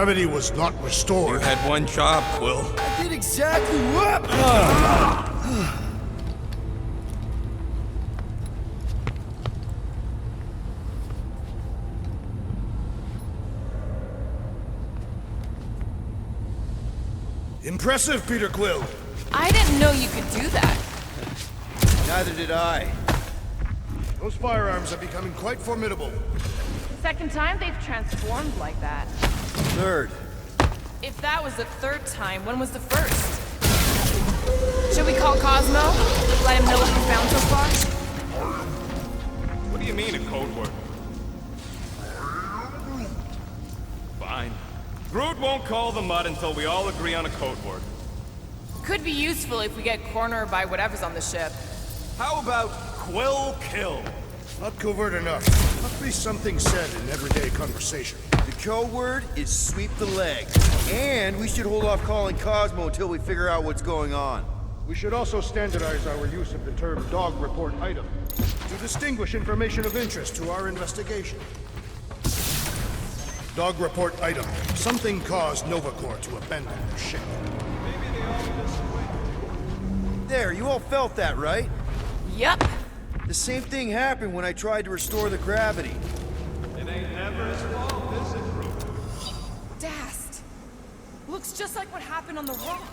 gravity was not restored. You had one job, Quill. I did exactly what... Impressive, Peter Quill. I didn't know you could do that. Neither did I. Those firearms are becoming quite formidable. Second time they've transformed like that. Third. If that was the third time, when was the first? Should we call Cosmo? Let him know what we found so far? What do you mean, a code word? Fine. Groot won't call the mud until we all agree on a code word. Could be useful if we get cornered by whatever's on the ship. How about Quill Kill? Not covert enough. Must be something said in everyday conversation. The code word is sweep the leg. And we should hold off calling Cosmo until we figure out what's going on. We should also standardize our use of the term dog report item to distinguish information of interest to our investigation. Dog report item. Something caused Nova Corps to abandon their ship. There, you all felt that, right? Yup. The same thing happened when I tried to restore the gravity. It ain't never his fault, is it, Groot? Dast. Looks just like what happened on the rock.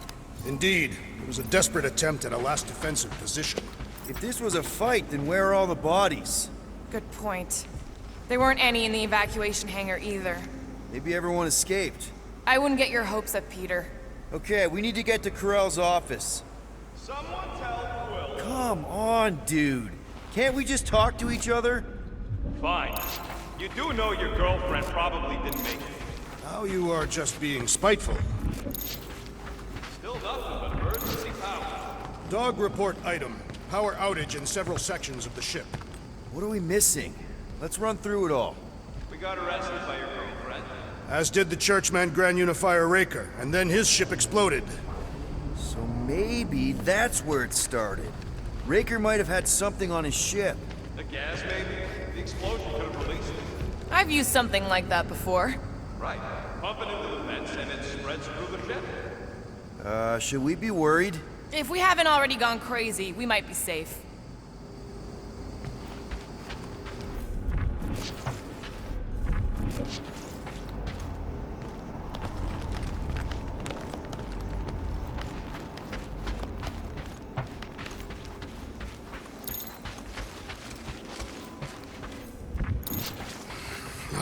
Indeed, it was a desperate attempt at a last defensive position. If this was a fight, then where are all the bodies? Good point. There weren't any in the evacuation hangar either. Maybe everyone escaped. I wouldn't get your hopes up, Peter. Okay, we need to get to Carell's office. Someone tell Quill. Come on, dude. Can't we just talk to each other? Fine. You do know your girlfriend probably didn't make it. Now you are just being spiteful. Still nothing but emergency power. Dog report item. Power outage in several sections of the ship. What are we missing? Let's run through it all. We got arrested by your girlfriend. As did the churchman Grand Unifier Raker, and then his ship exploded. So maybe that's where it started. Raker might have had something on his ship. The gas, maybe? The explosion could have released it. I've used something like that before. Right. Pump it into the vents and it spreads through the ship. Should we be worried? If we haven't already gone crazy, we might be safe.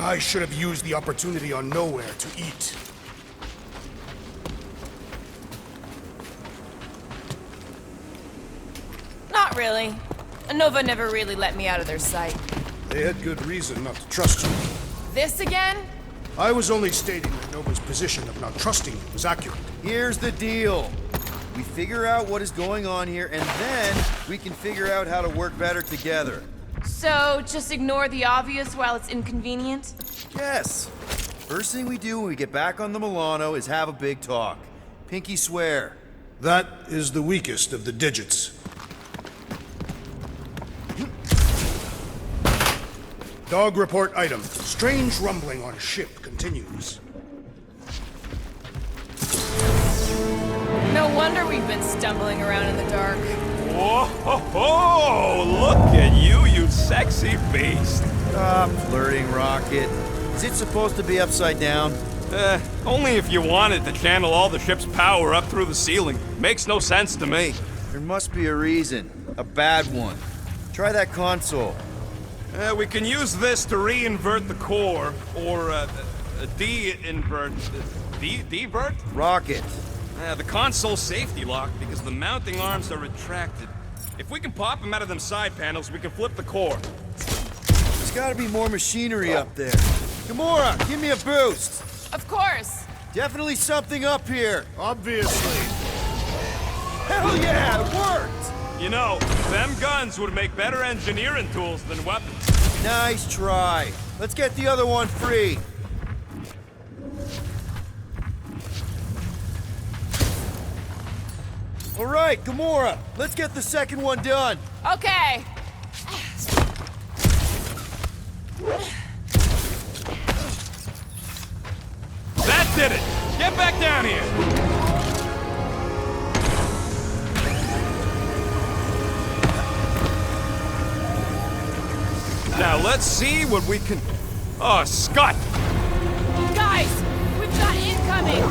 I should have used the opportunity on Nowhere to eat. Not really. Nova never really let me out of their sight. They had good reason not to trust you. This again? I was only stating that Nova's position of not trusting you was accurate. Here's the deal. We figure out what is going on here, and then we can figure out how to work better together. So, just ignore the obvious while it's inconvenient? Yes. First thing we do when we get back on the Milano is have a big talk. Pinky swear. That is the weakest of the digits. Dog report item. Strange rumbling on ship continues. No wonder we've been stumbling around in the dark. Whoa, ho, ho! Look at you, you sexy beast. Stop flirting, Rocket. Is it supposed to be upside down? Only if you wanted to channel all the ship's power up through the ceiling. Makes no sense to me. There must be a reason. A bad one. Try that console. We can use this to re-invert the core, or de-invert... de-vert? Rocket. The console's safety locked because the mounting arms are retracted. If we can pop them out of them side panels, we can flip the core. There's gotta be more machinery up there. Gamora, give me a boost! Of course! Definitely something up here! Obviously. Hell yeah, it worked! You know, them guns would make better engineering tools than weapons. Nice try. Let's get the other one free. All right, Gamora, let's get the second one done. Okay! That did it! Get back down here! Now let's see what we can... Oh, Scott! Guys, we've got incoming!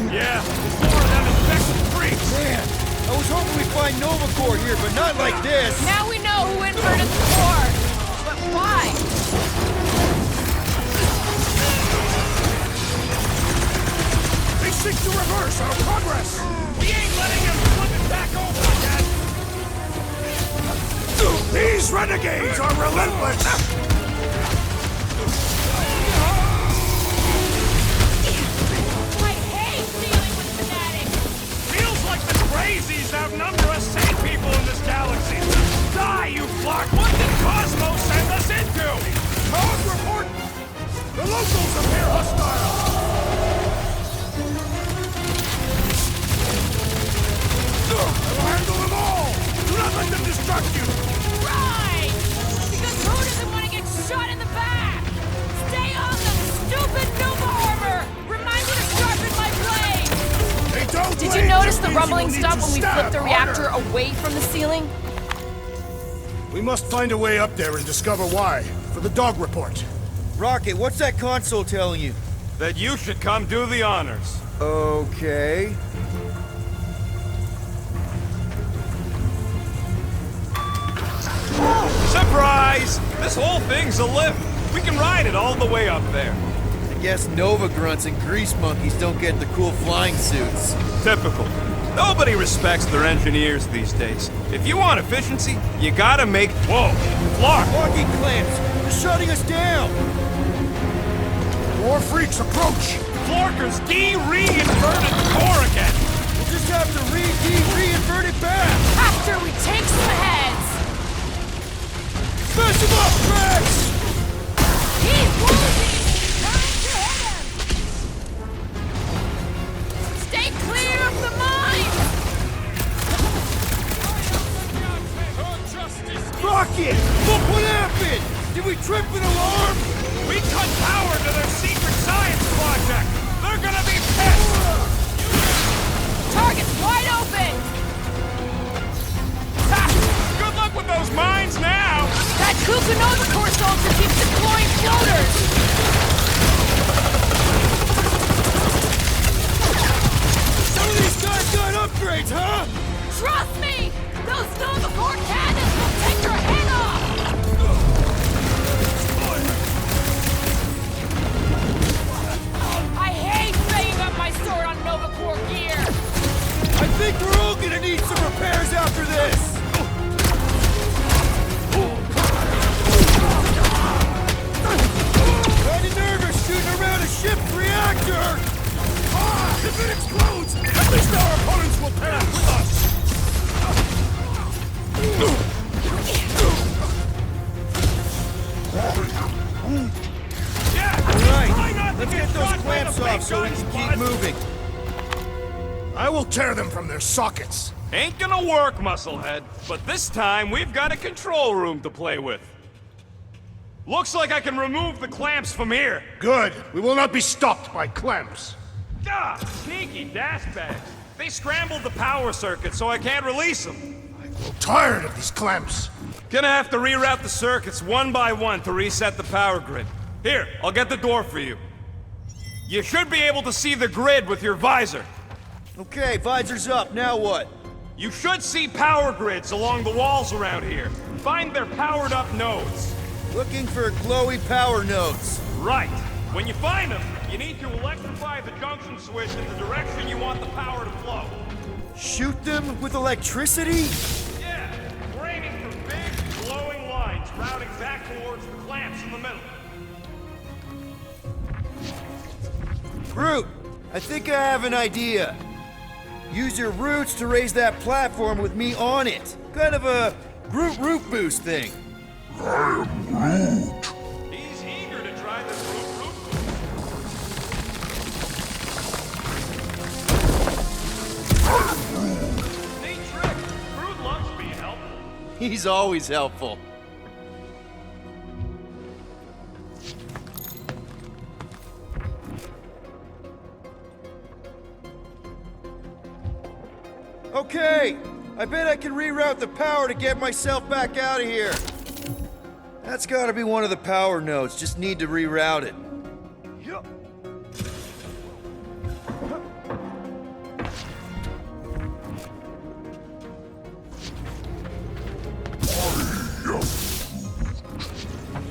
Yeah, more of them infected freaks! Man, I was hoping we'd find Nova Corps here, but not like this. Now we know who inverted the core! But why? They seek to reverse our progress! We ain't letting him flip it back over again! These renegades are relentless! I hate dealing with fanatics! Feels like the crazies outnumber us sane people in this galaxy! Die, you flark! What did Cosmo send us into? Dog report! The locals appear hostile! I will handle them all! Do not let them distract you! Right! Because who doesn't want to get shot in the back? Stay on the stupid Nova armor! Remind me to sharpen my blade! They don't Did you blade notice just the means you rumbling will need stop to when we stab flipped the reactor harder. away from the ceiling? We must find a way up there and discover why. For the dog report. Rocket, what's that console telling you? That you should come do the honors. Okay. Surprise! This whole thing's a lift. We can ride it all the way up there. I guess Nova grunts and grease monkeys don't get the cool flying suits. Typical. Nobody respects their engineers these days. If you want efficiency, you gotta make... Whoa! Clark! Walking clamps! They're shutting us down! More freaks approach! Florkers de-reinverted the core again! We'll just have to reinvert it back! After we take some heads! Smash him up, Rex! He's wounded! Time to hit him! Stay clear of the mine! Rocket! Look what happened! Did we trip an alarm? We cut power to their secret science project! They're gonna be pissed! Target's wide open! Ha! Good luck with those mines now! That Kukunova Corps soldier keeps deploying floaters! Some of these guys got upgrades, huh? Trust me! Those Nova Corps cannons will take your head off! I hate banging up my sword on Nova Corps gear! I think we're all gonna need some repairs after this! Kinda nervous shooting around a ship's reactor! Ah! If it explodes, at least our opponents will perish with us! Yeah! All Try right, not to let's get get those shot by clamps the big off so we guns, can keep bud. moving. I will tear them from their sockets. Ain't gonna work, Musclehead. But this time, we've got a control room to play with. Looks like I can remove the clamps from here. Good. We will not be stopped by clamps. Ah, sneaky dash bags. They scrambled the power circuit, so I can't release them. I grow tired of these clamps. Gonna have to reroute the circuits one by one to reset the power grid. Here, I'll get the door for you. You should be able to see the grid with your visor. Okay, visor's up, now what? You should see power grids along the walls around here. Find their powered up nodes. Looking for glowy power nodes. Right. When you find them, you need to electrify the junction switch in the direction you want the power to flow. Shoot them with electricity? Yeah, we're aiming for big, glowing lines routing back towards the clamps in the middle. Groot, I think I have an idea. Use your roots to raise that platform with me on it. Kind of a Groot root boost thing. He's eager to try this root boost. Neat trick. Groot loves being helpful. He's always helpful. Okay, I bet I can reroute the power to get myself back out of here. That's gotta be one of the power nodes, just need to reroute it.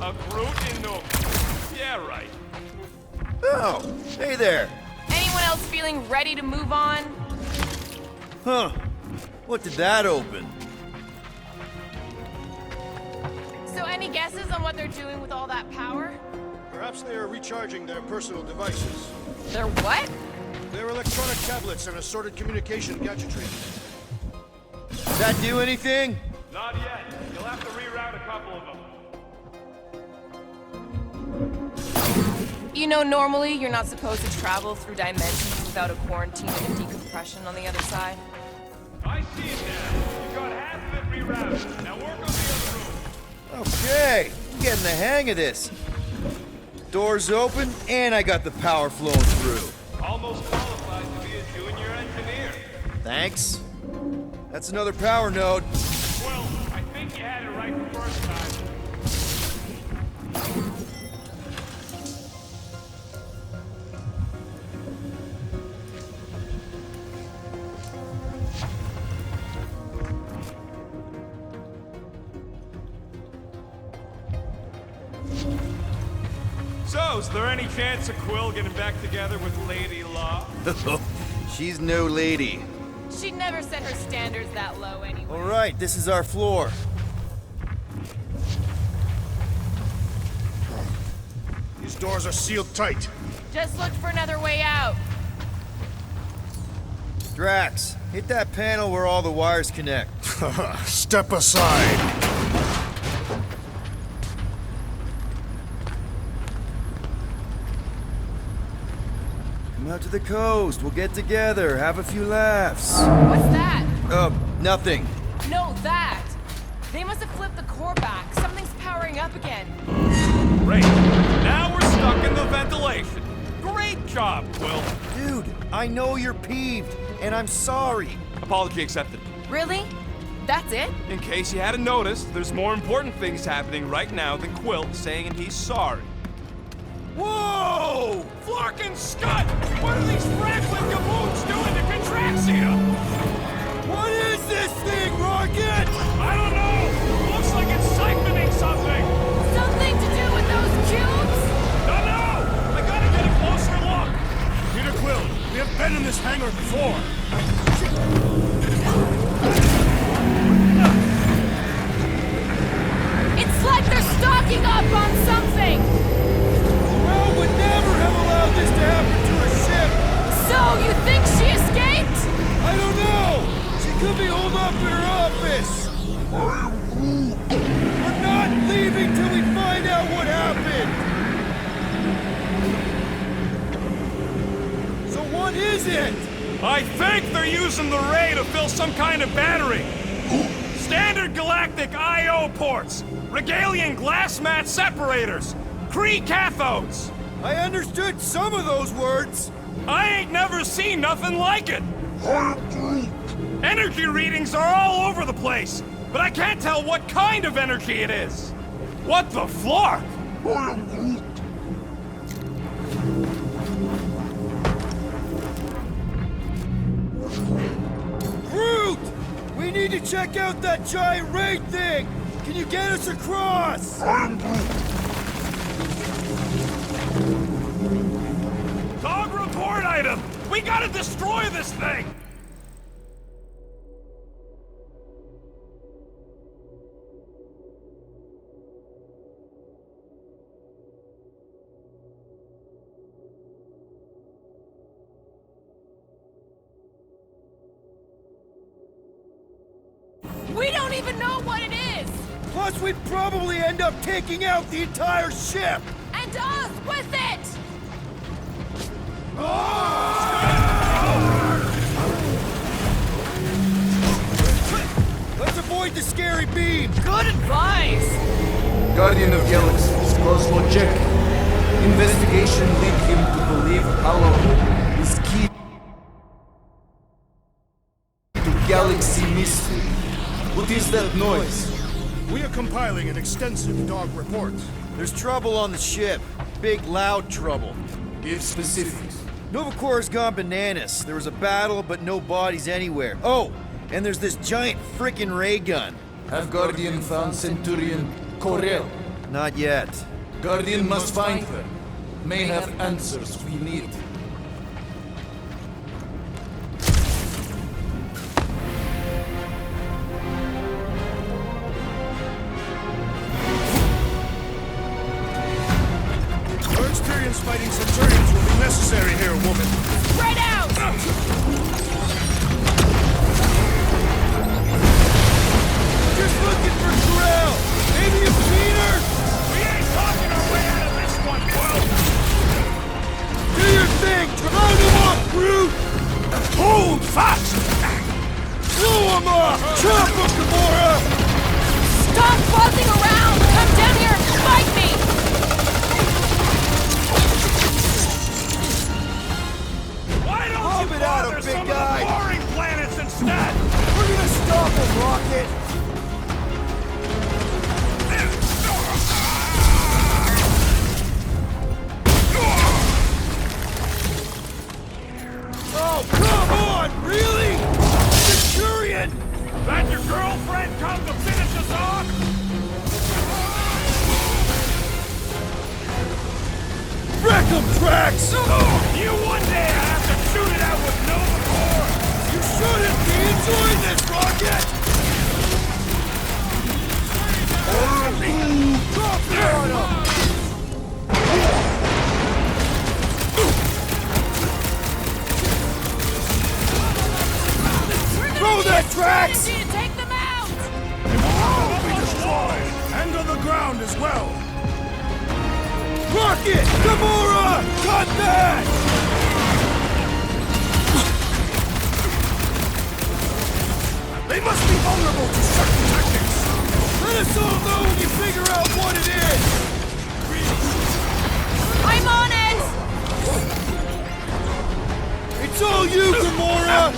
A Groot in no... Yeah, right. Oh, hey there. Anyone else feeling ready to move on? Huh, what did that open? So any guesses on what they're doing with all that power? Perhaps they are recharging their personal devices. They're what? Their electronic tablets and assorted communication gadgetry. Does that do anything? Not yet. You'll have to reroute a couple of them. You know, normally you're not supposed to travel through dimensions without a quarantine and a decompression on the other side. I see it now. You got half of it rerouted. Now work on the other room. Okay, I'm getting the hang of this. Doors open, and I got the power flowing through. Almost qualified to be a junior engineer. Thanks. That's another power node. Well, I think you had it right the first time. So, is there any chance of Quill getting back together with Lady Law? She's no lady. She'd never set her standards that low anyway. All right, this is our floor. These doors are sealed tight. Just look for another way out. Drax, hit that panel where all the wires connect. Step aside. Come out to the coast, we'll get together, have a few laughs. What's that? Nothing. No, that. They must have flipped the core back. Something's powering up again. Great. Now we're stuck in the ventilation. Great job, Quill. Dude, I know you're peeved, and I'm sorry. Apology accepted. Really? That's it? In case you hadn't noticed, there's more important things happening right now than Quill saying he's sorry. Whoa! Flark and Scud! What are these Franklin gaboons doing to Contraxia? What is this thing, Rocket? I don't know! Looks like it's siphoning something! Something to do with those cubes? Don't know! I gotta get a closer look! Peter Quill, we have been in this hangar before. It's like they're stocking up on something! Well, would never have allowed this to happen to a ship. So, you think she escaped? I don't know. She could be holed up in her office. We're not leaving till we find out what happened. So what is it? I think they're using the ray to fill some kind of battery. Standard galactic I.O. ports, Regalian glass mat separators, Kree cathodes. I understood some of those words. I ain't never seen nothing like it. Energy readings are all over the place, but I can't tell what kind of energy it is. What the flark? Groot! We need to check out that giant raid thing! Can you get us across? Dog report item! We gotta destroy this thing! We don't even know what it is! Plus, we'd probably end up taking out the entire ship! And us with it! Let's avoid the scary beam! Good advice! Guardian of Galaxies, Cosmo check. Investigation lead him to believe Hollow is key to galaxy mystery. What is that noise? We are compiling an extensive dog report. There's trouble on the ship. Big, loud trouble. Give specifics. Novacor's gone bananas. There was a battle, but no bodies anywhere. Oh, and there's this giant frickin' ray gun. Have Guardian found Centurion Corel? Not yet. Guardian must find her. May have answers we need. Your experience fighting Centurions will be necessary here, woman. Spread out! Just looking for Corel! Maybe you've seen her! We ain't talking our way out of this one, Will! Do your thing! Round him up, brute! Hold fast! Blow him up! Chop him, Gamora! Stop buzzing around! Come down here and fight me! Why don't Bomb you it out, bother big some guy. of the boring planets instead? We're gonna stop him, Rocket! Oh, come on! Really? Centurion! That your girlfriend come to finish us off? Wreck him, Drax! You one day have to shoot it out with Novacor! You shouldn't be enjoying this, Rocket! Drop it on him! Throw that, Drax! To take them out! All will be destroyed, and on the ground as well. Rocket! Gamora! Cut that! They must be vulnerable to certain tactics. Let us all know when you figure out what it is! I'm on it! It's all you, Gamora!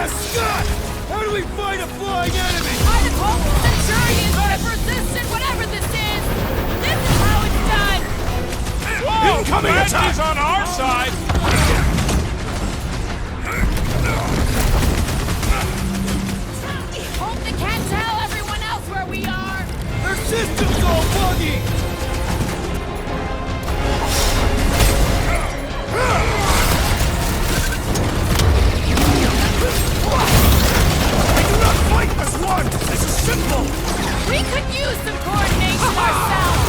Scott! How do we fight a flying enemy? I'd have hoped the Centurions would have resisted whatever this is! This is how it's done! Whoa! Incoming attack! Is on our side! Hope they can't tell everyone else where we are! Their system's all buggy! We do not fight as one. This is simple. We could use some coordination ourselves!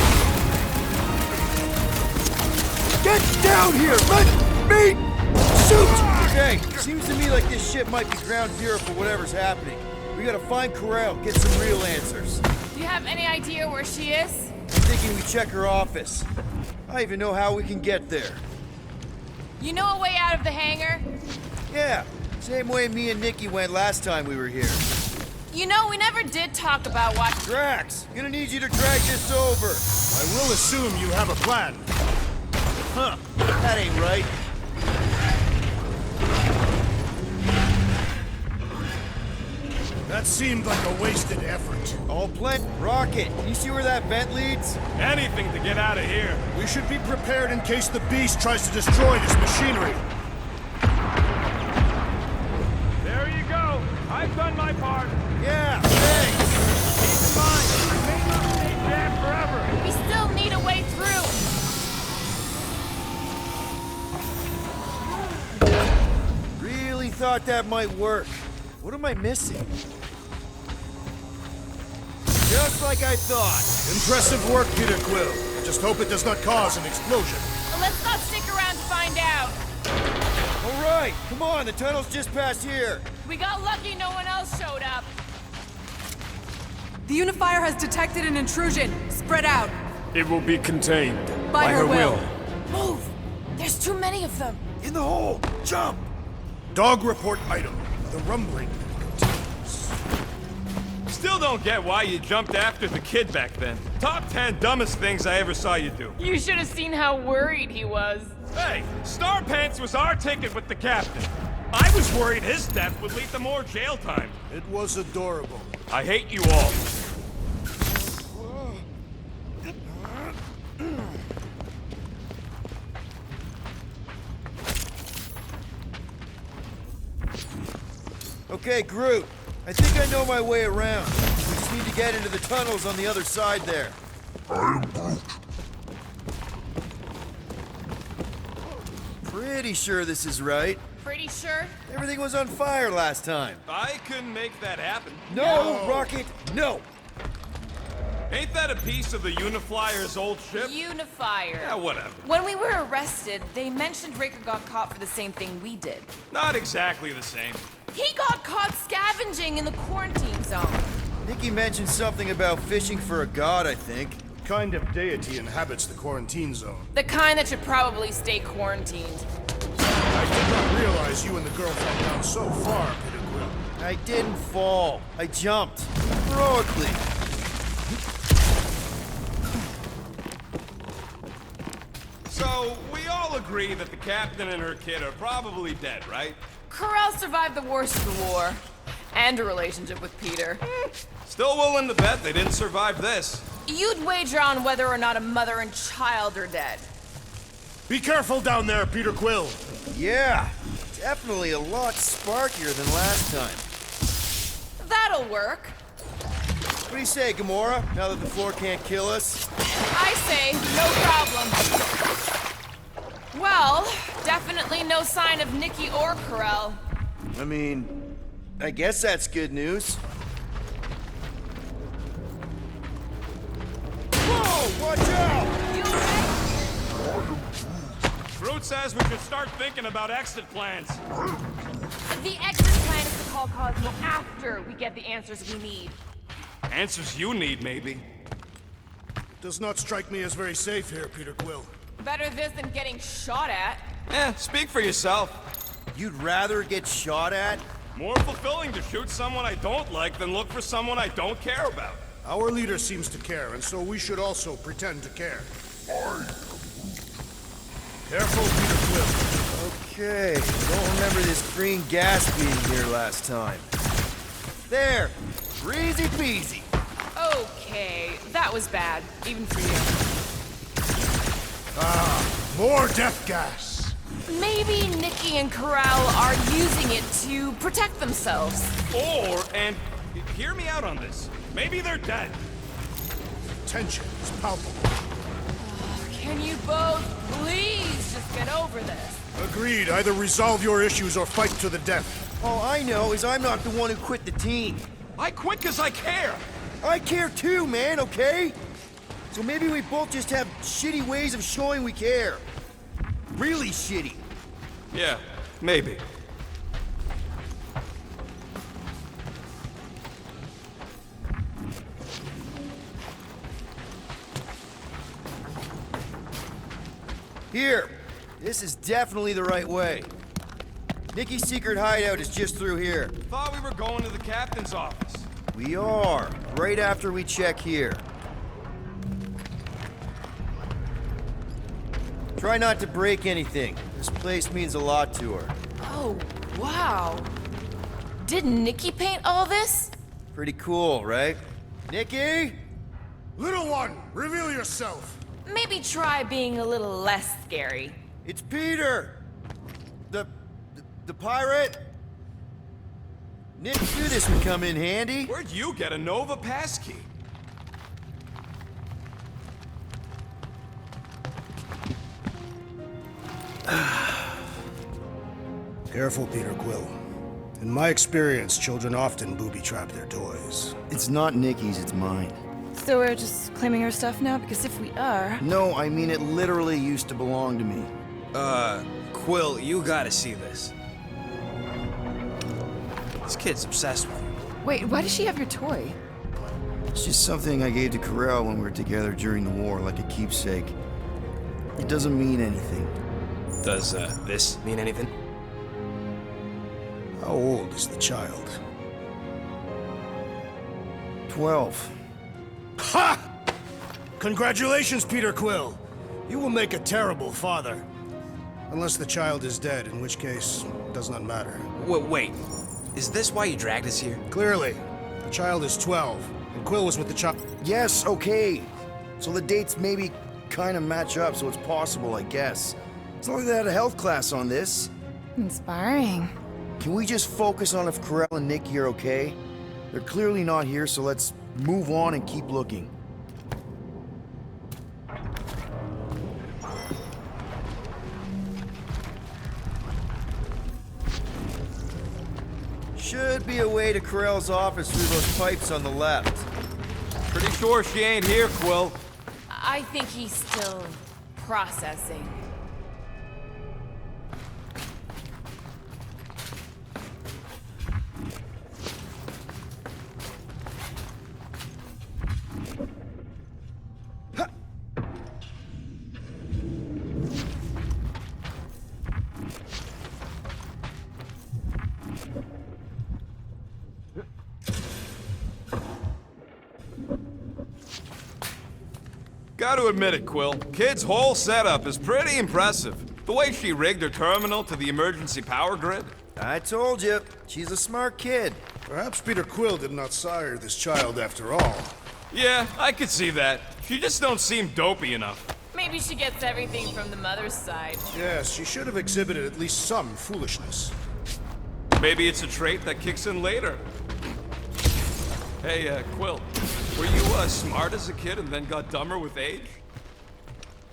Get down here! Let me shoot! Okay, seems to me like this ship might be ground zero for whatever's happening. We gotta find Corel, get some real answers. Do you have any idea where she is? I'm thinking we check her office. I even know how we can get there. You know a way out of the hangar? Yeah, same way me and Nikki went last time we were here. You know, we never did talk about what... Drax, gonna need you to drag this over. I will assume you have a plan. Huh, that ain't right. That seemed like a wasted effort. All plant Rocket, you see where that vent leads? Anything to get out of here. We should be prepared in case the beast tries to destroy this machinery. There you go. I've done my part. Yeah, thanks. Keep in mind, I may not stay jammed forever. We still need a way through! Really thought that might work. What am I missing? Just like I thought. Impressive work, Peter Quill. I just hope it does not cause an explosion. Well, let's not stick around to find out. All right, come on, the tunnel's just past here. We got lucky no one else showed up. The Unifier has detected an intrusion. Spread out. It will be contained. By her will. Move! There's too many of them. In the hole, jump! Dog report item. The rumbling continues. Still don't get why you jumped after the kid back then. Top 10 dumbest things I ever saw you do. You should have seen how worried he was. Hey, Star Pants was our ticket with the captain. I was worried his death would lead to more jail time. It was adorable. I hate you all. Okay, Groot. I think I know my way around. We just need to get into the tunnels on the other side there. Pretty sure this is right. Pretty sure? Everything was on fire last time. I couldn't make that happen. No, Rocket, no! Ain't that a piece of the Uniflyer's old ship? Unifier. Yeah, whatever. When we were arrested, they mentioned Raker got caught for the same thing we did. Not exactly the same. He got caught scavenging in the quarantine zone. Nikki mentioned something about fishing for a god, I think. Kind of deity inhabits the quarantine zone. The kind that should probably stay quarantined. I did not realize you and the girl fell down so far, Peter Quill. I didn't fall. I jumped. Heroically. So, we all agree that the captain and her kid are probably dead, right? Corral survived the worst of the war. And a relationship with Peter. Still willing to bet they didn't survive this. You'd wager on whether or not a mother and child are dead. Be careful down there, Peter Quill. Yeah, definitely a lot sparkier than last time. That'll work. What do you say, Gamora, now that the floor can't kill us? I say, no problem. Well, definitely no sign of Nikki or Corral. I mean, I guess that's good news. Whoa, watch out! You okay? Groot says we should start thinking about exit plans. The exit plan is to call Cosmo after we get the answers we need. Answers you need, maybe. Does not strike me as very safe here, Peter Quill. Better this than getting shot at. Speak for yourself. You'd rather get shot at? More fulfilling to shoot someone I don't like than look for someone I don't care about. Our leader seems to care, and so we should also pretend to care. Careful, Peter Quill. Okay, don't remember this green gas being here last time. There, easy peasy. Okay, that was bad, even for you. More death gas. Maybe Nikki and Corral are using it to protect themselves. Or, and hear me out on this, maybe they're dead. Tension is palpable. Can you both please just get over this? Agreed. Either resolve your issues or fight to the death. All I know is I'm not the one who quit the team. I quit because I care. I care too, man, okay? So maybe we both just have shitty ways of showing we care. Really shitty. Yeah, maybe. Here, this is definitely the right way. Nikki's secret hideout is just through here. Thought we were going to the captain's office. We are, right after we check here. Try not to break anything. This place means a lot to her. Oh, wow. Did Nikki paint all this? Pretty cool, right? Nikki? Little one, reveal yourself. Maybe try being a little less scary. It's Peter! The pirate? Nick knew this would come in handy. Where'd you get a Nova passkey? Careful, Peter Quill. In my experience, children often booby-trap their toys. It's not Nikki's, it's mine. So we're just claiming her stuff now? Because if we are... No, I mean it literally used to belong to me. Quill, you gotta see this. This kid's obsessed with you. Wait, why does she have your toy? It's just something I gave to Corral when we were together during the war, like a keepsake. It doesn't mean anything. Does, this mean anything? How old is the child? 12. Ha! Congratulations, Peter Quill. You will make a terrible father. Unless the child is dead, in which case, it does not matter. Wait. Is this why you dragged us here? Clearly, the child is 12, and Quill was with the child. Yes, okay. So the dates maybe kind of match up, so it's possible, I guess. It's not like they had a health class on this. Inspiring. Can we just focus on if Corell and Nikki are okay? They're clearly not here, so let's move on and keep looking. Should be a way to Corell's office through those pipes on the left. Pretty sure she ain't here, Quill. I think he's still processing. Gotta admit it, Quill. Kid's whole setup is pretty impressive. The way she rigged her terminal to the emergency power grid. I told you, she's a smart kid. Perhaps Peter Quill did not sire this child after all. Yeah, I could see that. She just don't seem dopey enough. Maybe she gets everything from the mother's side. Yes, she should have exhibited at least some foolishness. Maybe it's a trait that kicks in later. Hey, Quill, were you smart as a kid and then got dumber with age?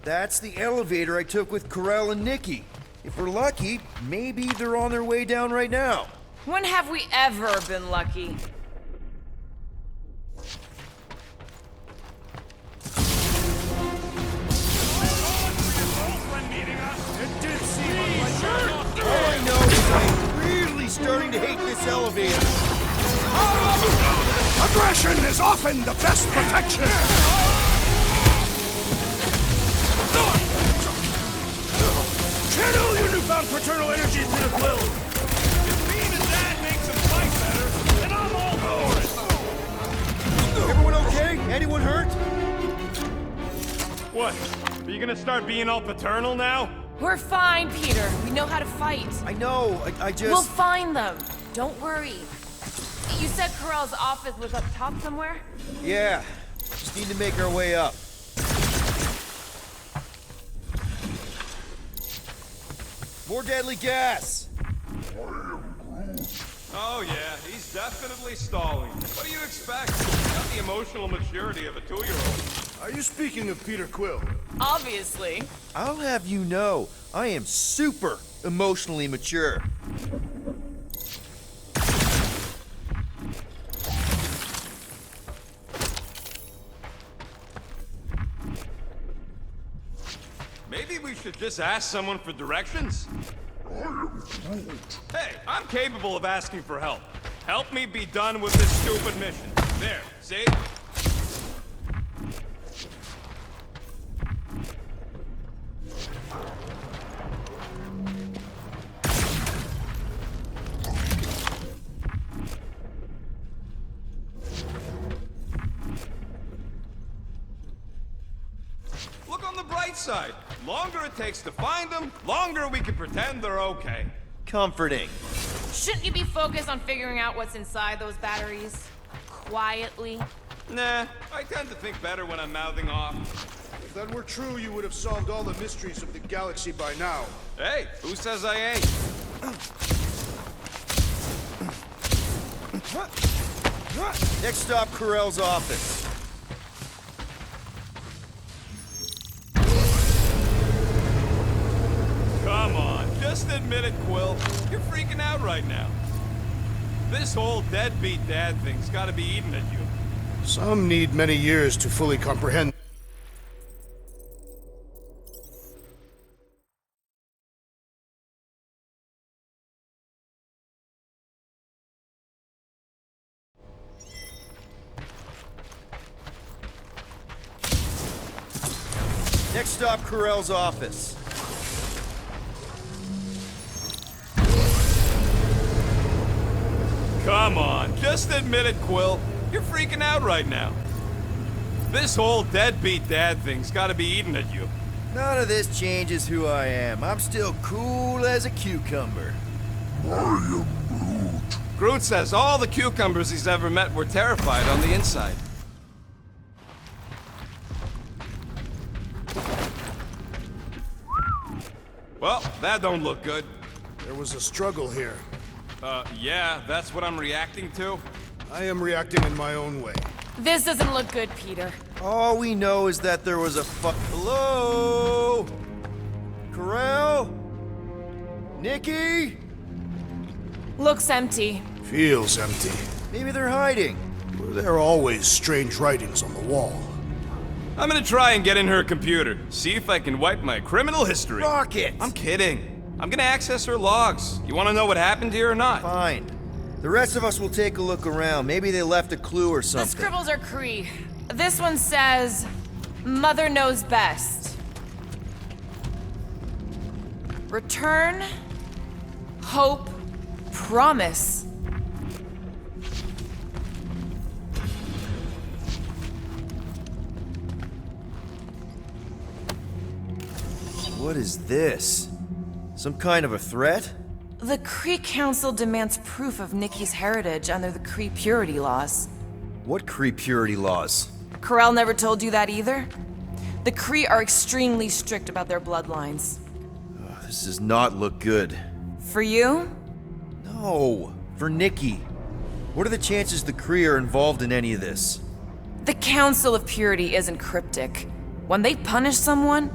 That's the elevator I took with Corell and Nikki. If we're lucky, maybe they're on their way down right now. When have we ever been lucky? All I know is I'm really starting to hate this elevator. Aggression is often the best protection! Channel your newfound paternal energy to the Quill! If being a dad makes him fight better, then I'm all for it! Everyone okay? Anyone hurt? What? Are you gonna start being all paternal now? We're fine, Peter. We know how to fight. I know, I just... We'll find them. Don't worry. You said Corell's office was up top somewhere? Yeah, just need to make our way up. More deadly gas! Oh yeah, he's definitely stalling. What do you expect? He's got the emotional maturity of a 2-year-old. Are you speaking of Peter Quill? Obviously. I'll have you know, I am super emotionally mature. Maybe we should just ask someone for directions? Hey, I'm capable of asking for help. Help me be done with this stupid mission. There, see? Look on the bright side. Longer it takes to find them, longer we can pretend they're okay. Comforting. Shouldn't you be focused on figuring out what's inside those batteries? Quietly? Nah, I tend to think better when I'm mouthing off. If that were true, you would have solved all the mysteries of the galaxy by now. Hey, who says I ain't? Next stop, Corell's office. Come on, just admit it, Quill. You're freaking out right now. This whole deadbeat dad thing's gotta be eating at you. Some need many years to fully comprehend. Next stop, Corell's office. Come on, just admit it, Quill. You're freaking out right now. This whole deadbeat dad thing's gotta be eating at you. None of this changes who I am. I'm still cool as a cucumber. Groot says all the cucumbers he's ever met were terrified on the inside. Well, that don't look good. There was a struggle here. Yeah, that's what I'm reacting to. I am reacting in my own way. This doesn't look good, Peter. All we know is that there was a Hello? Corral? Nikki? Looks empty. Feels empty. Maybe they're hiding. There are always strange writings on the wall. I'm gonna try and get in her computer, see if I can wipe my criminal history. Rocket! I'm kidding. I'm gonna access her logs. You wanna know what happened here or not? Fine. The rest of us will take a look around. Maybe they left a clue or The something. scribbles are Cree. This one says, Mother knows best. Return, hope, promise. What is this? Some kind of a threat? The Kree Council demands proof of Nikki's heritage under the Kree purity laws. What Kree purity laws? Corel never told you that either? The Kree are extremely strict about their bloodlines. This does not look good. For you? No, for Nikki. What are the chances the Kree are involved in any of this? The Council of Purity isn't cryptic. When they punish someone,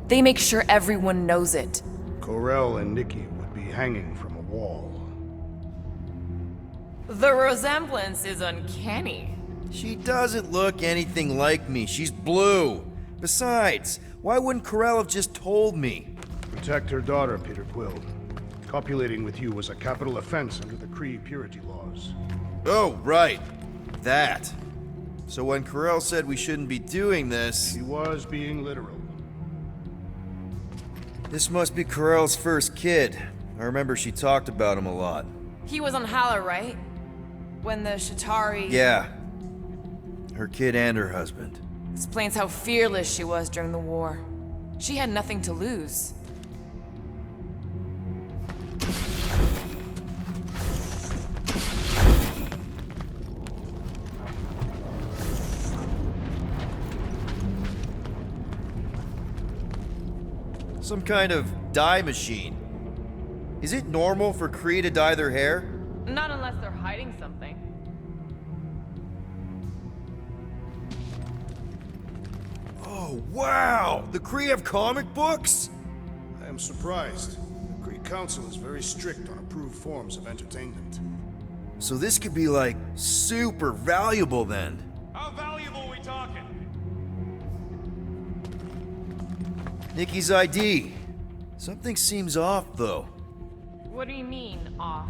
they make sure everyone knows it. Corel and Nikki would be hanging from a wall. The resemblance is uncanny. She doesn't look anything like me. She's blue. Besides, why wouldn't Corel have just told me? Protect her daughter, Peter Quill. Copulating with you was a capital offense under the Kree purity laws. Oh, right. That. So when Corel said we shouldn't be doing this... He was being literal. This must be Corel's first kid. I remember she talked about him a lot. He was on Hala, right? When the Shatari... Yeah. Her kid and her husband. Explains how fearless she was during the war. She had nothing to lose. Some kind of dye machine. Is it normal for Kree to dye their hair? Not unless they're hiding something. Oh, wow! The Kree have comic books? I am surprised. The Kree Council is very strict on approved forms of entertainment. So this could be like super valuable then. How valuable we talking? Nikki's ID. Something seems off though. What do you mean, off?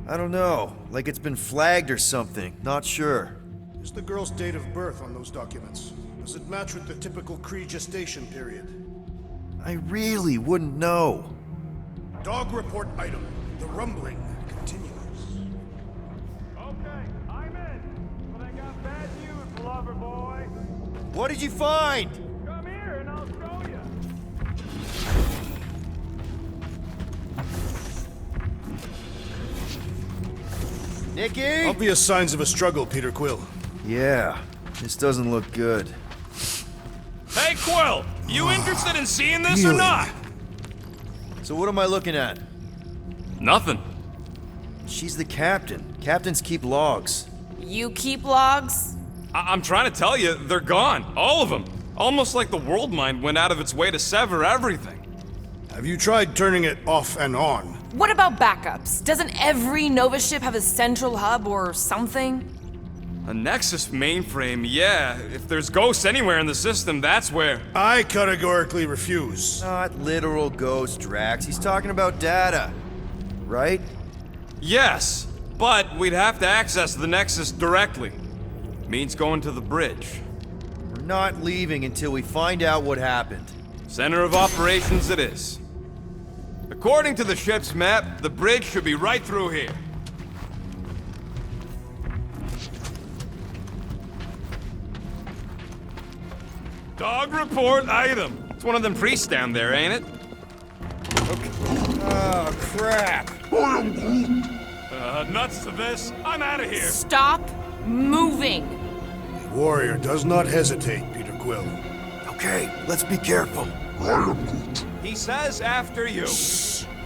I don't know, like it's been flagged or something, not sure. Is the girl's date of birth on those documents? Does it match with the typical Kree gestation period? I really wouldn't know. Dog report item. The rumbling continues. Okay, I'm in. But I got bad news, lover boy. What did you find? Come here and I'll show you. Nikki? Obvious signs of a struggle, Peter Quill. Yeah, this doesn't look good. Hey, Quill! You interested in seeing this or Really? not? So what am I looking at? Nothing. She's the captain. Captains keep logs. You keep logs? I'm trying to tell you, they're gone. All of them. Almost like the world mind went out of its way to sever everything. Have you tried turning it off and on? What about backups? Doesn't every Nova ship have a central hub or something? A Nexus mainframe, yeah. If there's ghosts anywhere in the system, that's where. I categorically refuse. Not literal ghost, Drax. He's talking about data. Right? Yes, but we'd have to access the Nexus directly. Means going to the bridge. We're not leaving until we find out what happened. Center of operations it is. According to the ship's map, the bridge should be right through here. Dog report item. It's one of them priests down there, ain't it? Oh, crap. Nuts to this. I'm out of here. Stop moving. The warrior does not hesitate, Peter Quill. Okay, let's be careful. He says after you.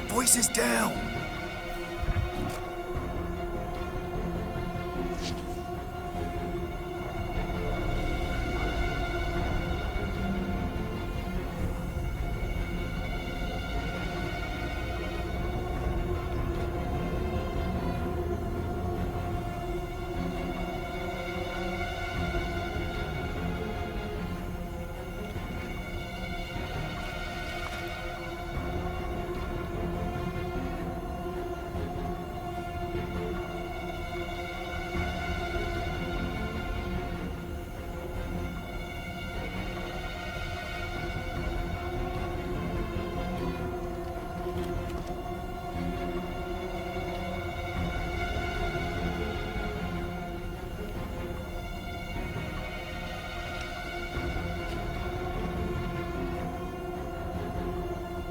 Voices down.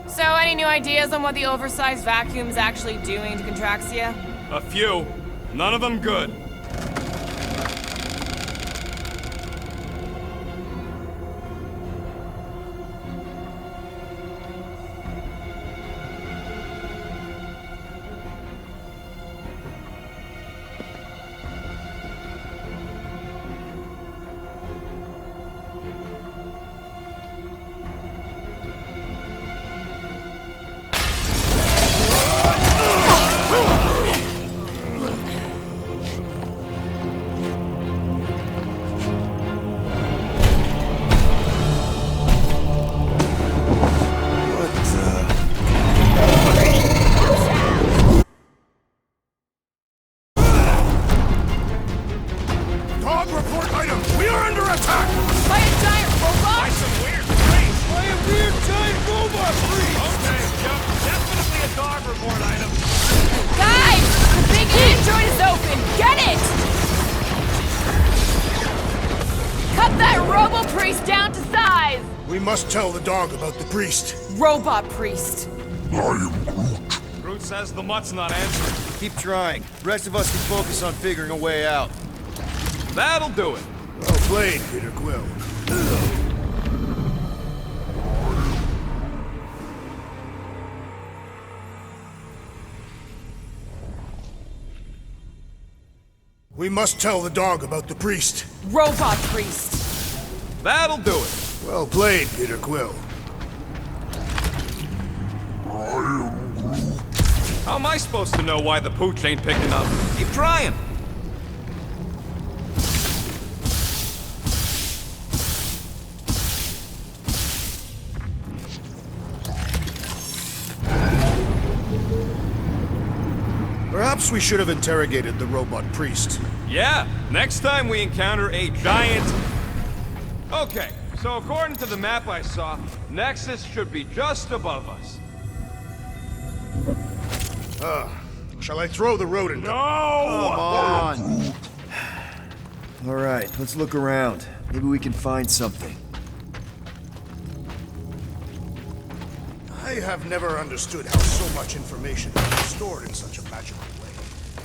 So, any new ideas on what the oversized vacuum's actually doing to Contraxia? A few. None of them good. Dog report item! We are under attack! By a giant robot? By some weird priest. By a weird giant robot priest! Okay, yep, definitely a dog report item. Guys! The big android is open! Get it! Cut that robo-priest down to size! We must tell the dog about the priest. Robot priest. Groot says the mutt's not answering. Keep trying. The rest of us can focus on figuring a way out. That'll do it. Well played, Peter Quill. We must tell the dog about the priest. Robot priest. That'll do it. Well played, Peter Quill. How am I supposed to know why the pooch ain't picking up? Keep trying. Perhaps we should have interrogated the robot priest. Yeah, next time we encounter a giant... Okay, so according to the map I saw, Nexus should be just above us. Shall I throw the rodent? No! Come on. All right, let's look around. Maybe we can find something. I have never understood how so much information can be stored in such a magical way.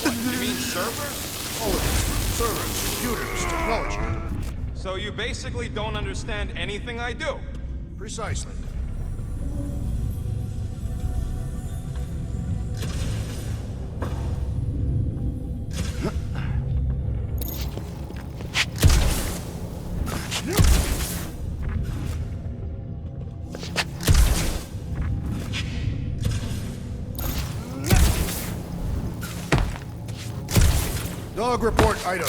You mean servers? All of it. Servers, computers, technology. So you basically don't understand anything I do? Precisely. Dog report item.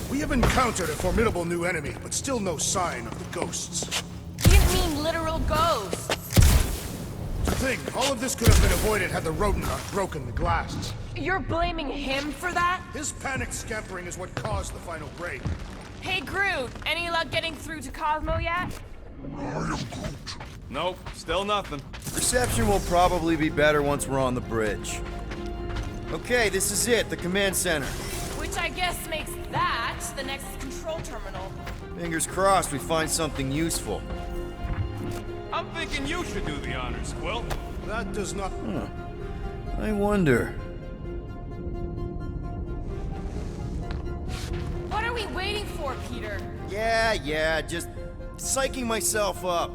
We have encountered a formidable new enemy, but still no sign of the ghosts. You didn't mean literal ghosts. To think, all of this could have been avoided had the rodent not broken the glass. You're blaming him for that? His panicked scampering is what caused the final break. Hey, Groot, any luck getting through to Cosmo yet? Nope, still nothing. Reception will probably be better once we're on the bridge. Okay, this is it, the command center. Which I guess makes that the next control terminal. Fingers crossed we find something useful. I'm thinking you should do the honors, Quill. That does not... I wonder. What are we waiting for, Peter? Yeah, just psyching myself up.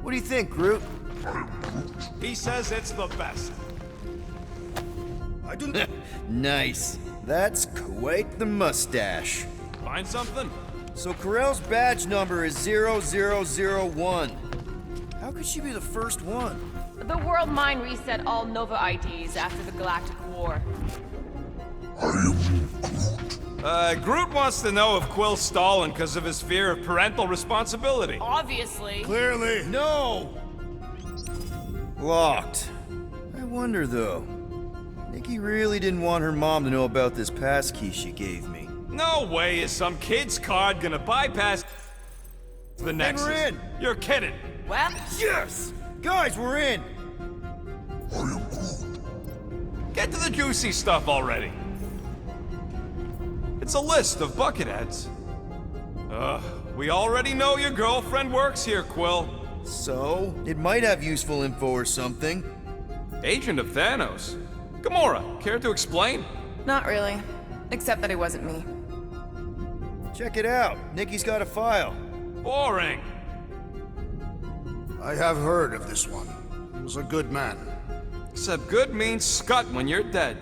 What do you think, Groot? He says it's the best. I do... Nice. That's quite the mustache. Find something? So Corell's badge number is 0001. How could she be the first one? The World Mind reset all Nova IDs after the Galactic War. Groot wants to know if Quill's stalling because of his fear of parental responsibility. Obviously. Clearly. No! Locked. I wonder, though. Nikki really didn't want her mom to know about this passkey she gave me. No way is some kid's card gonna bypass the Nexus. we're in. You're kidding. Well, Yes! Guys, we're in! Get to the juicy stuff already. It's a list of bucketheads. We already know your girlfriend works here, Quill. So, it might have useful info or something. Agent of Thanos. Gamora, care to explain? Not really. Except that it wasn't me. Check it out. Nikki's got a file. Boring. I have heard of this one. He was a good man. Except good means scut when you're dead.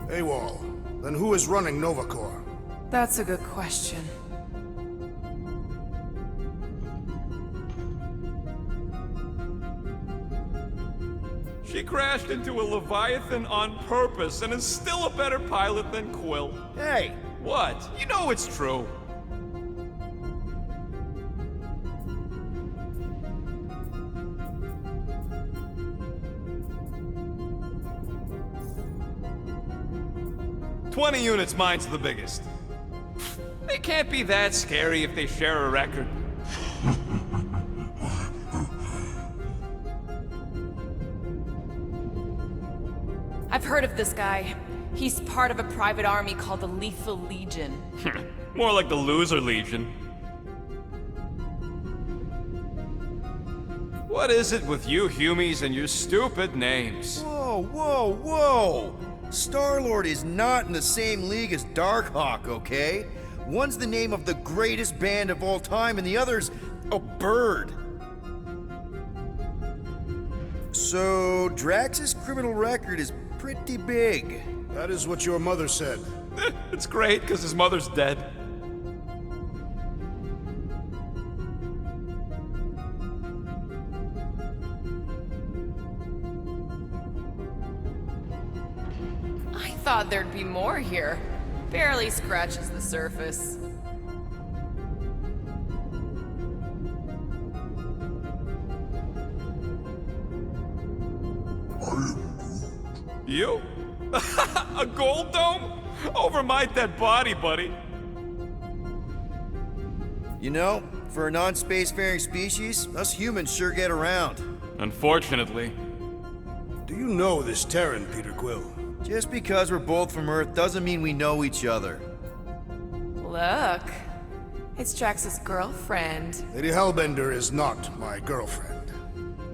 AWOL. Then who is running Novacore? That's a good question. She crashed into a Leviathan on purpose and is still a better pilot than Quill. Hey! What? You know it's true. "20 units, mine's the biggest. They can't be that scary if they share a record. I've heard of this guy. He's part of a private army called the Lethal Legion. More like the Loser Legion. What is it with you Humies and your stupid names? Whoa! Star-Lord is not in the same league as Darkhawk, okay? One's the name of the greatest band of all time, and the other's a bird. So, Drax's criminal record is pretty big. That is what your mother said. It's great, because his mother's dead. I thought there'd be more here. Barely scratches the surface. You? A gold dome? Over my dead body, buddy. You know, for a non-spacefaring species, us humans sure get around. Unfortunately. Do you know this Terran, Peter Quill? Just because we're both from Earth doesn't mean we know each other. Look. It's Drax's girlfriend. Lady Hellbender is not my girlfriend.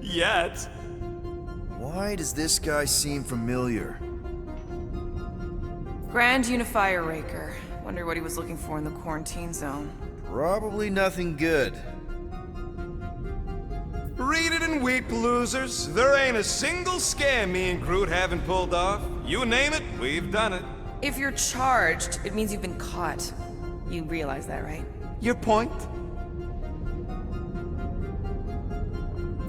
Yet. Why does this guy seem familiar? Grand Unifier Raker. Wonder what he was looking for in the quarantine zone. Probably nothing good. Read it and weep, losers. There ain't a single scam me and Groot haven't pulled off. You name it, we've done it. If you're charged, it means you've been caught. You realize that, right? Your point?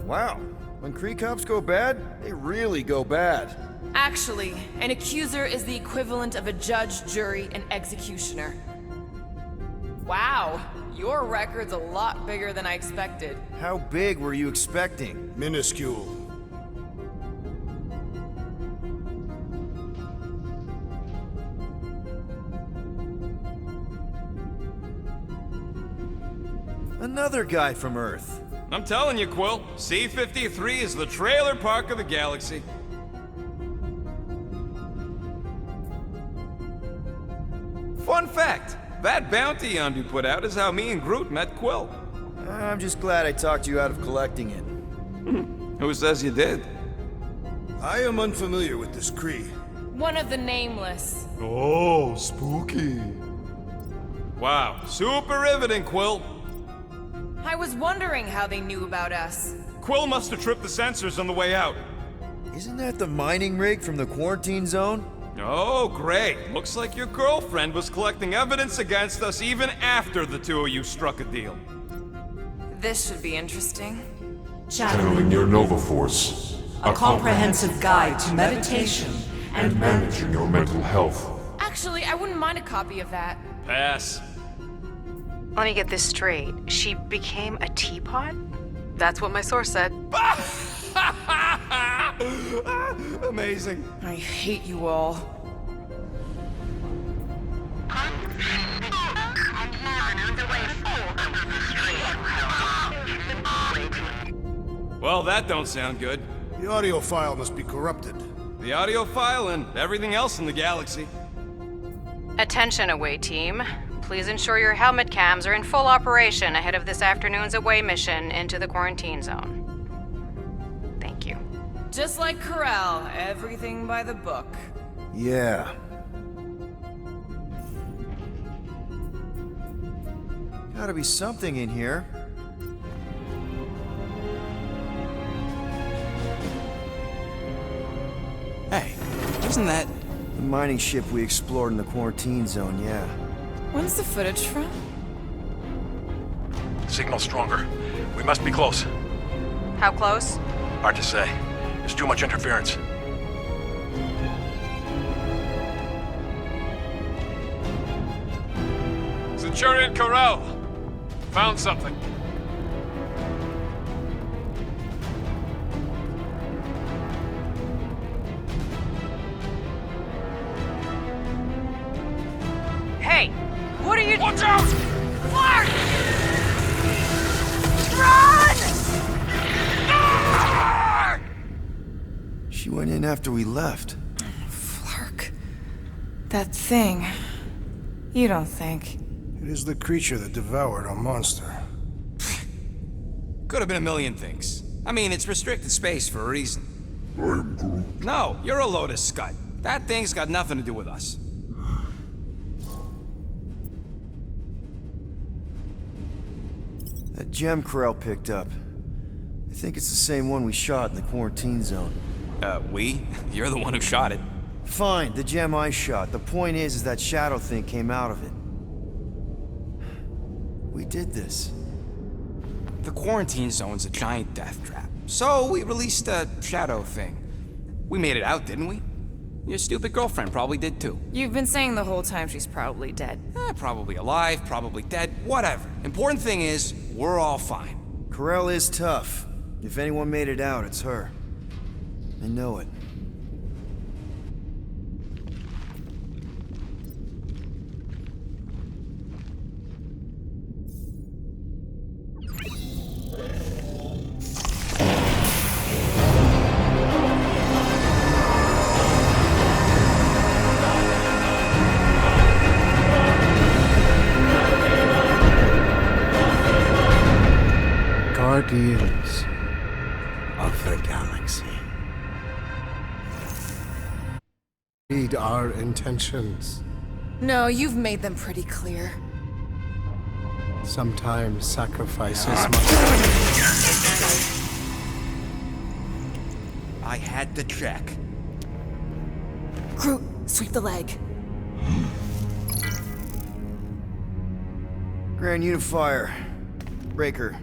Wow. When Kree cops go bad, they really go bad. Actually, an accuser is the equivalent of a judge, jury, and executioner. Wow, your record's a lot bigger than I expected. How big were you expecting? Minuscule. Another guy from Earth. I'm telling you, Quill, C-53 is the trailer park of the galaxy. Fun fact, that bounty Yondu put out is how me and Groot met Quill. I'm just glad I talked you out of collecting it. Who says you did? I am unfamiliar with this Kree. One of the nameless. Oh, spooky. Wow, super riveting, Quill. I was wondering how they knew about us. Quill must have tripped the sensors on the way out. Isn't that the mining rig from the quarantine zone? Oh, great. Looks like your girlfriend was collecting evidence against us even after the two of you struck a deal. This should be interesting. Channeling your Nova Force. A comprehensive guide to meditation and managing your mental health. Actually, I wouldn't mind a copy of that. Pass. Let me get this straight. She became a teapot? That's what my source said. Amazing. I hate you all. Well, that don't sound good. The audio file must be corrupted. The audio file and everything else in the galaxy. Attention, away team. Please ensure your helmet cams are in full operation ahead of this afternoon's away mission into the quarantine zone. Thank you. Just like Corral, everything by the book. Yeah. Gotta be something in here. Hey, isn't that... The mining ship we explored in the quarantine zone, yeah. When's the footage from? Signal stronger. We must be close. How close? Hard to say. There's too much interference. Centurion Corral. Found something. Hey! What are you— Watch out! Clark! Run! She went in after we left. Flark. That thing. You don't think. It is the creature that devoured our monster. Could have been a million things. I mean, it's restricted space for a reason. I'm Groot. No, you're a Lotus Scud. That thing's got nothing to do with us. That gem Corral picked up. I think it's the same one we shot in the quarantine zone. We? You're the one who shot it. Fine, the gem I shot. The point is that shadow thing came out of it. We did this. The quarantine zone's a giant death trap. So we released a shadow thing. We made it out, didn't we? Your stupid girlfriend probably did too. You've been saying the whole time she's probably dead. Probably alive, probably dead, whatever. Important thing is, we're all fine. Corral is tough. If anyone made it out, it's her. I know it. Guardians of the Galaxy. Read our intentions. No, you've made them pretty clear. Sometimes sacrifices must... I had to check. Groot, sweep the leg. Grand Unifier. Breaker.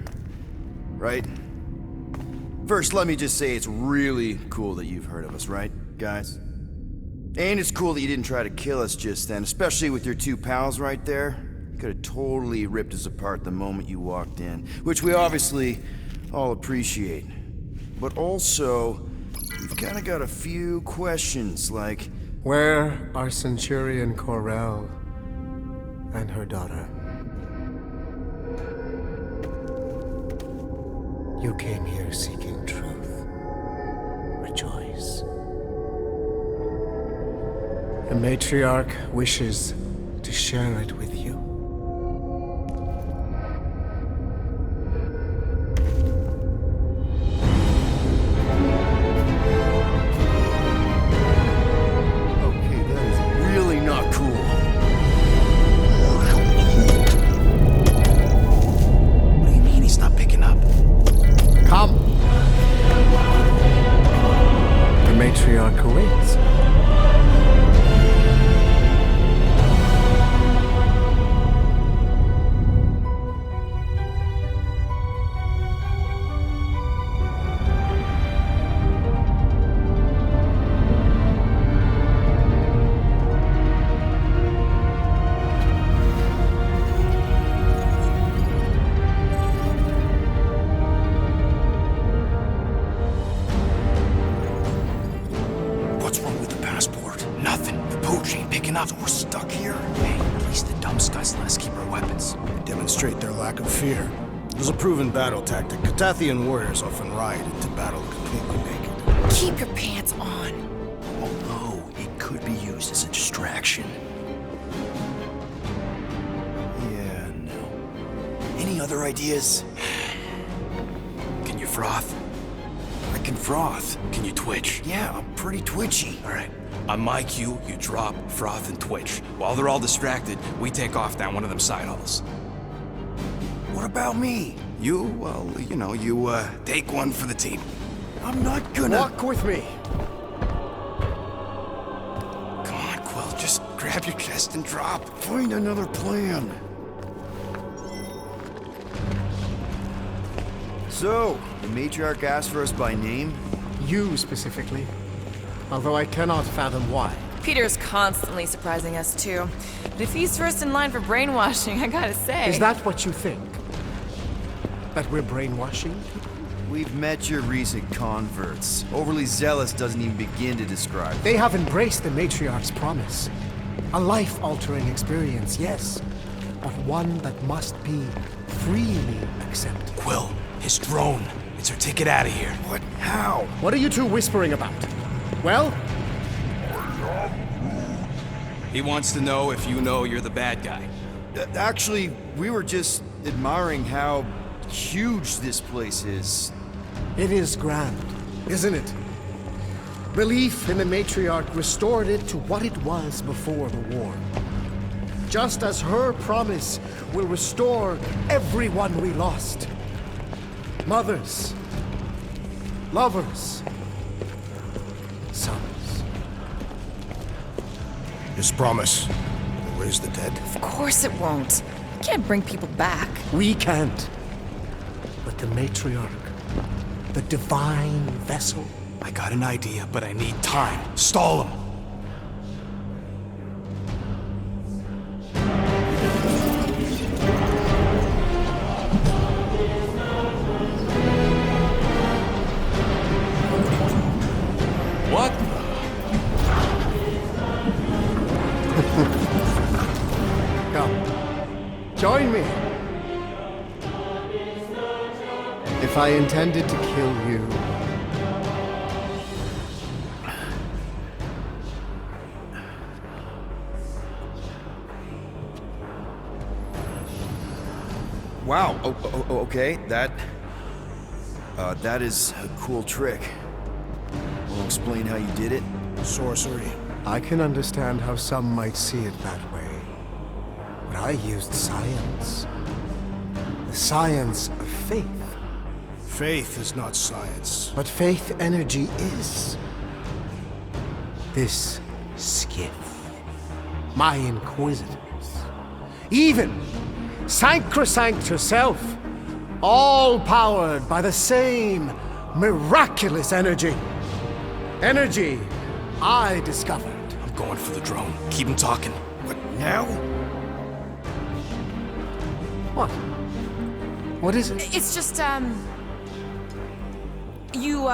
Right? First, let me just say it's really cool that you've heard of us, right, guys? And it's cool that you didn't try to kill us just then, especially with your two pals right there. You could have totally ripped us apart the moment you walked in, which we obviously all appreciate. But also, we've kind of got a few questions, like... Where are Centurion Corral and her daughter? You came here seeking truth. Rejoice. The matriarch wishes to share it with you. pooch ain't picking up. We're stuck here? Hey, at least the dumb scuds let us keep our weapons. Demonstrate their lack of fear. It was a proven battle tactic. Katathian warriors often ride into battle completely naked. Keep your pants on. Although, it could be used as a distraction. Yeah, no. Any other ideas? Can you froth? I can froth. Can you twitch? Yeah, I'm pretty twitchy. All right. On my cue, you drop, froth, and twitch. While they're all distracted, we take off down one of them side halls. What about me? You, well, you take one for the team. I'm not gonna... Walk with me. Come on, Quill, just grab your chest and drop. Find another plan. So, the matriarch asked for us by name? You specifically. Although I cannot fathom why. Peter's constantly surprising us too. But if he's first in line for brainwashing, I gotta say... Is that what you think? That we're brainwashing? We've met your recent converts. Overly zealous doesn't even begin to describe. They have embraced the matriarch's promise. A life-altering experience, yes. But one that must be freely accepted. Quill, his drone. It's our ticket out of here. What? How? What are you two whispering about? Well? He wants to know if you know you're the bad guy. Actually, we were just admiring how huge this place is. It is grand, isn't it? Belief in the matriarch restored it to what it was before the war. Just as her promise will restore everyone we lost. Mothers, lovers, sons. His promise will raise the dead. Of course it won't. You can't bring people back. We can't. But the matriarch, the divine vessel. I got an idea, but I need time. Stall him. What? Come, join me. If I intended to kill you, Wow. Okay. That is a cool trick. Wanna explain how you did it? Sorcery. I can understand how some might see it that way. But I used science. The science of faith. Faith is not science. But faith energy is. This skiff. My inquisitors. Even Sacrosanct herself. All powered by the same miraculous energy. Energy I discovered. I'm going for the drone. Keep him talking. What, now? What? What is it? It's just, you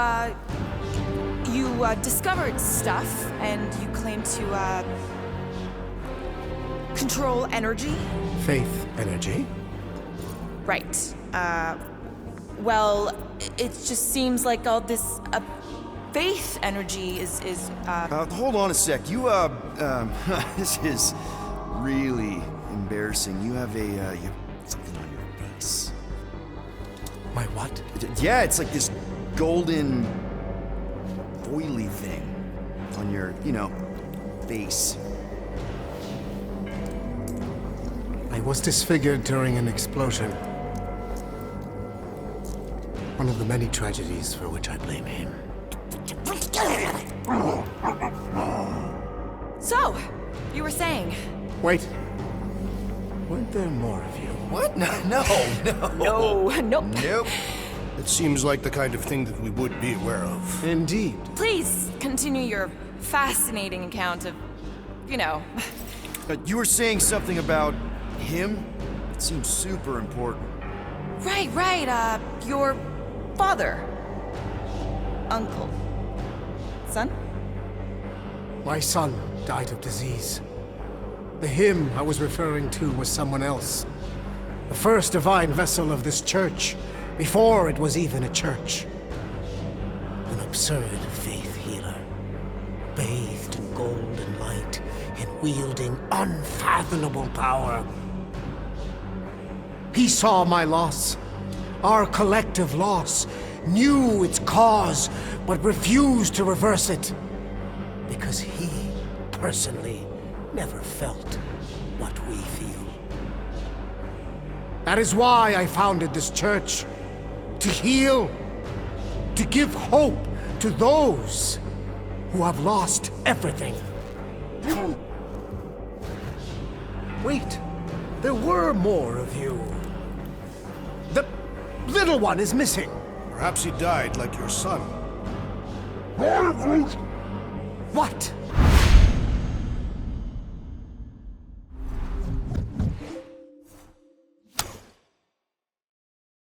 discovered stuff, and you claim to, control energy? Faith energy? Right. Well, it just seems like all this, faith energy is Hold on a sec. You, this is really embarrassing. You have you have something on your face. My what? Yeah, it's like this golden, foily thing on your, face. I was disfigured during an explosion. One of the many tragedies for which I blame him. So, you were saying? Wait. Weren't there more of you? What? No. Nope. Nope. It seems like the kind of thing that we would be aware of. Indeed. Please continue your fascinating account of, You were saying something about him? It seems super important. Right, your father. Uncle. Son? My son. died of disease. The him I was referring to was someone else. The first divine vessel of this church, before it was even a church. An absurd faith healer, bathed in gold and light, and wielding unfathomable power. He saw my loss, our collective loss, knew its cause, but refused to reverse it. Because he, personally, never felt what we feel. That is why I founded this church. To heal, to give hope to those who have lost everything. Wait, there were more of you. The little one is missing. Perhaps he died like your son. What?